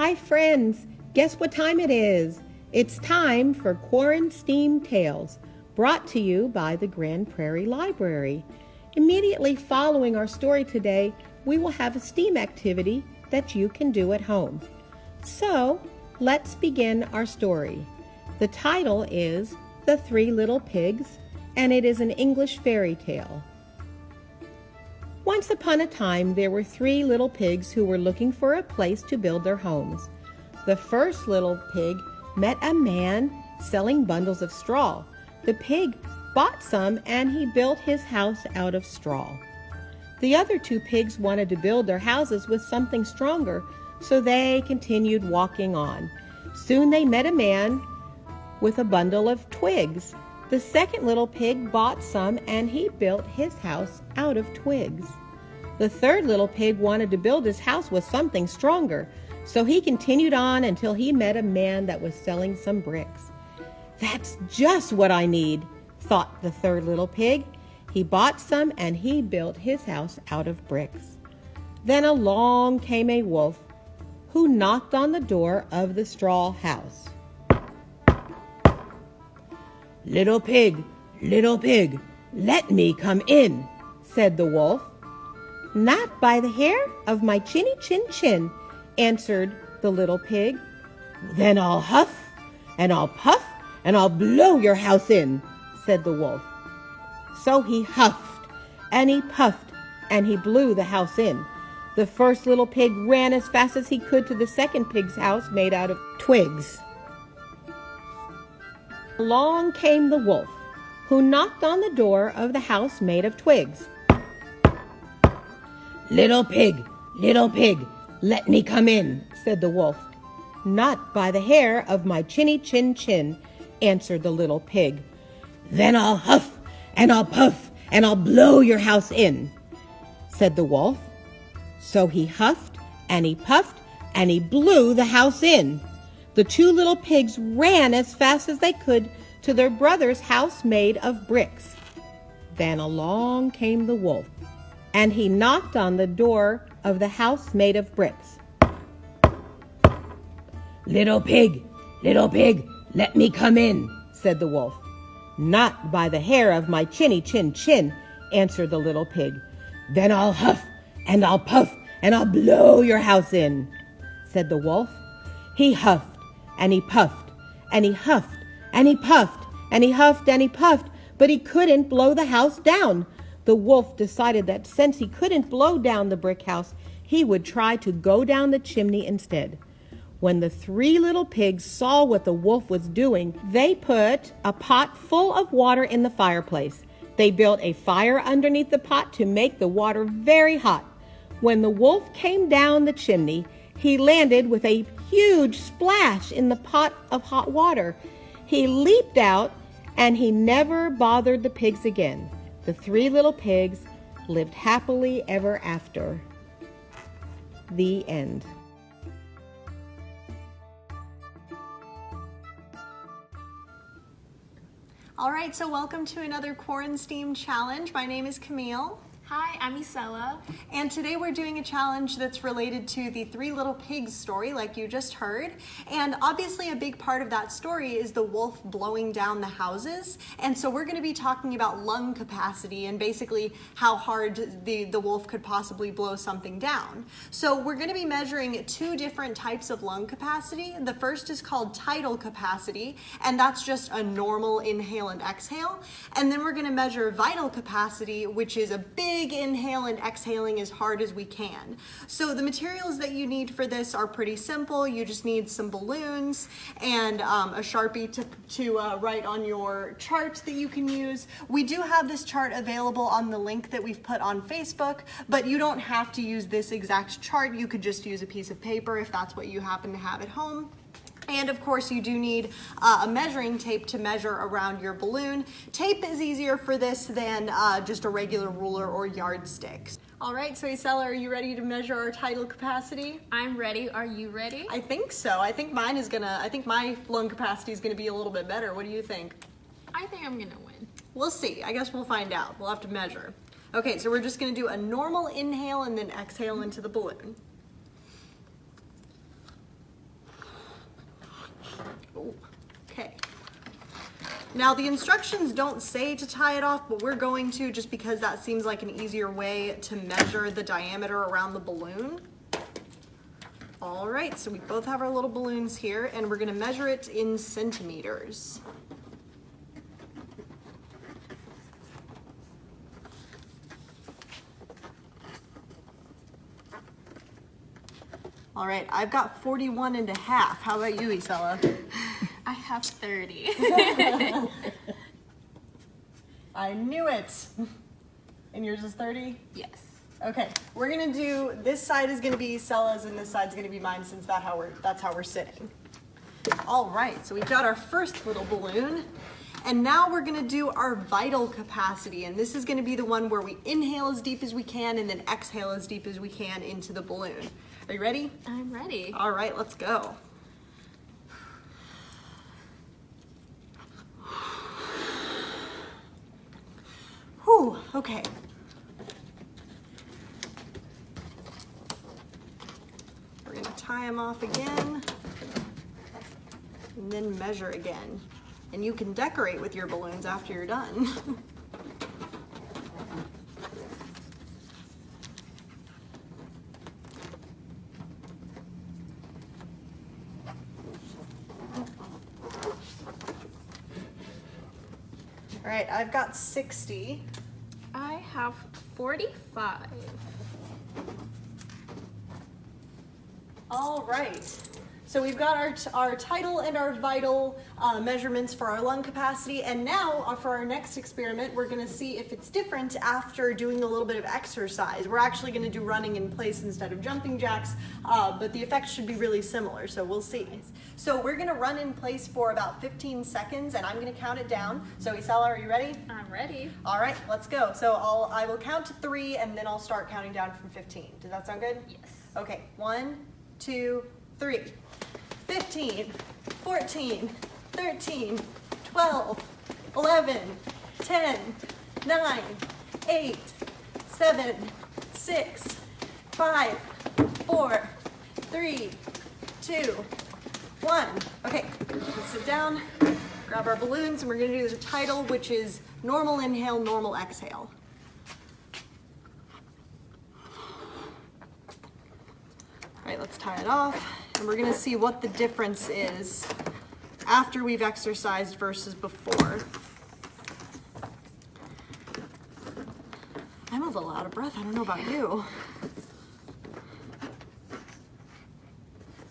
Hi friends, guess what time it is? It's time for QuaranSTEAM Tales, brought to you by the Grand Prairie Library. Immediately following our story today, we will have a STEAM activity that you can do at home. So, let's begin our story. The title is The Three Little Pigs, and it is an English fairy tale. Once upon a time, there were three little pigs who were looking for a place to build their homes. The first little pig met a man selling bundles of straw. The pig bought some and he built his house out of straw. The other two pigs wanted to build their houses with something stronger, so they continued walking on. Soon they met a man with a bundle of twigs. The second little pig bought some and he built his house out of twigs. The third little pig wanted to build his house with something stronger, so he continued on until he met a man that was selling some bricks. "That's just what I need," thought the third little pig. He bought some and he built his house out of bricks. Then along came a wolf who knocked on the door of the straw house. "Little pig, let me come in," said the wolf. "Not by the hair of my chinny chin chin," answered the little pig. "Then I'll huff and I'll puff and I'll blow your house in," said the wolf. So he huffed and he puffed and he blew the house in. The first little pig ran as fast as he could to the second pig's house made out of twigs. Along came the wolf, who knocked on the door of the house made of twigs. Little pig, let me come in," said the wolf. "Not by the hair of my chinny chin chin," answered the little pig. "Then I'll huff and I'll puff and I'll blow your house in," said the wolf. So he huffed and he puffed and he blew the house in. The two little pigs ran as fast as they could to their brother's house made of bricks. Then along came the wolf, and he knocked on the door of the house made of bricks. Little pig, let me come in," said the wolf. "Not by the hair of my chinny chin chin," answered the little pig. "Then I'll huff and I'll puff and I'll blow your house in," said the wolf. He huffed and he puffed and he huffed and he puffed and he huffed and he puffed, but he couldn't blow the house down. The wolf decided that since he couldn't blow down the brick house, he would try to go down the chimney instead. When the three little pigs saw what the wolf was doing, they put a pot full of water in the fireplace. They built a fire underneath the pot to make the water very hot. When the wolf came down the chimney, he landed with a huge splash in the pot of hot water. He leaped out and he never bothered the pigs again. The three little pigs lived happily ever after. The end. All right, so welcome to another QuaranSTEAM challenge. My name is Camille. Hi, I'm Isela. And today we're doing a challenge that's related to the Three Little Pigs story, like you just heard. And obviously a big part of that story is the wolf blowing down the houses. And so we're going to be talking about lung capacity and basically how hard the wolf could possibly blow something down. So we're going to be measuring two different types of lung capacity. The first is called tidal capacity, and that's just a normal inhale and exhale. And then we're going to measure vital capacity, which is a big inhale and exhaling as hard as we can. So the materials that you need for this are pretty simple. You just need some balloons and a Sharpie to write on your chart that you can use. We do have this chart available on the link that we've put on Facebook, but you don't have to use this exact chart. You could just use a piece of paper if that's what you happen to have at home. And of course you do need a measuring tape to measure around your balloon. Tape is easier for this than just a regular ruler or yardstick. All right, so Isela, are you ready to measure our tidal capacity? I'm ready. Are you ready? I think so. I think my lung capacity is gonna be a little bit better. What do you think? I think I'm gonna win. We'll see. I guess we'll find out. We'll have to measure. Okay, so we're just gonna do a normal inhale and then exhale into the balloon. Ooh, okay. Now the instructions don't say to tie it off, but we're going to just because that seems like an easier way to measure the diameter around the balloon. All right, so we both have our little balloons here and we're gonna measure it in centimeters. All right, I've got 41 and a half. How about you, Isela? I have 30. I knew it. And yours is 30? Yes. Okay, we're gonna do, this side is gonna be Isela's and this side's gonna be mine since that's how we're sitting. All right, so we've got our first little balloon. And now we're gonna do our vital capacity. And this is gonna be the one where we inhale as deep as we can and then exhale as deep as we can into the balloon. Are you ready? I'm ready. All right, let's go. Whew, okay. We're gonna tie them off again and then measure again. And you can decorate with your balloons after you're done. All right, I've got 60. I have 45. All right. So we've got our tidal and our vital measurements for our lung capacity. And now for our next experiment, we're gonna see if it's different after doing a little bit of exercise. We're actually gonna do running in place instead of jumping jacks, but the effects should be really similar, so we'll see. So we're gonna run in place for about 15 seconds and I'm gonna count it down. So Isela, are you ready? I'm ready. All right, let's go. So I will count to 3 and then I'll start counting down from 15. Does that sound good? Yes. Okay, 1, 2, 3. 15, 14, 13, 12, 11, 10, 9, 8, 7, 6, 5, 4, 3, 2, 1. Okay, let's sit down, grab our balloons, and we're gonna do the tidal, which is normal inhale, normal exhale. All right, let's tie it off. And we're gonna see what the difference is after we've exercised versus before. I'm a little out of breath, I don't know about you.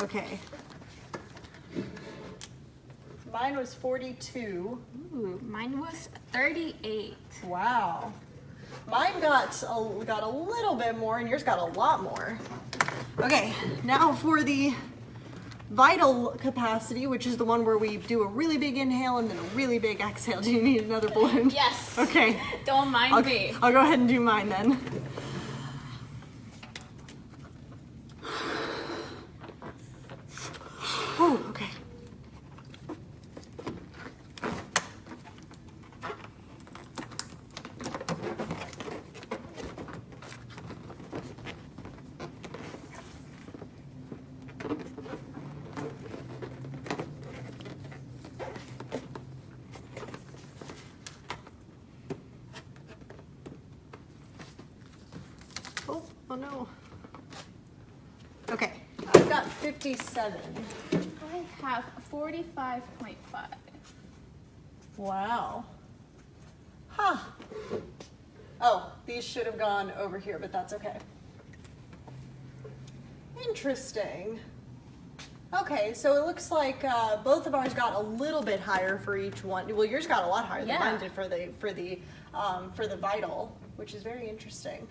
Okay. Mine was 42. Ooh, mine was 38. Wow. Mine got a little bit more and yours got a lot more. Okay, now for the vital capacity, which is the one where we do a really big inhale and then a really big exhale. Do you need another balloon? Yes. Okay. Don't mind me. I'll go ahead and do mine then. Oh, okay. Oh no. Okay, I've got 57. I have 45.5. Wow. Huh. Oh, these should have gone over here, but that's okay. Interesting. Okay, so it looks like both of ours got a little bit higher for each one. Well, yours got a lot higher than mine did for the vital, which is very interesting.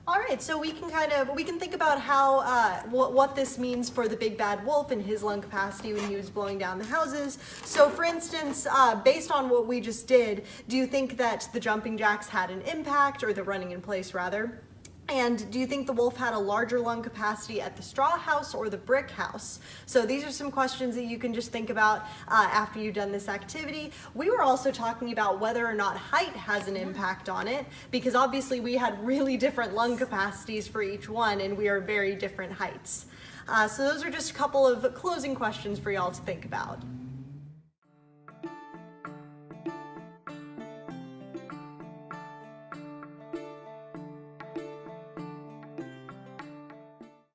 All right, so we can think about how what this means for the big bad wolf and his lung capacity when he was blowing down the houses. So, for instance, based on what we just did, do you think that the jumping jacks had an impact, or the running in place rather? And do you think the wolf had a larger lung capacity at the straw house or the brick house? So these are some questions that you can just think about after you've done this activity. We were also talking about whether or not height has an impact on it, because obviously we had really different lung capacities for each one and we are very different heights. So those are just a couple of closing questions for y'all to think about.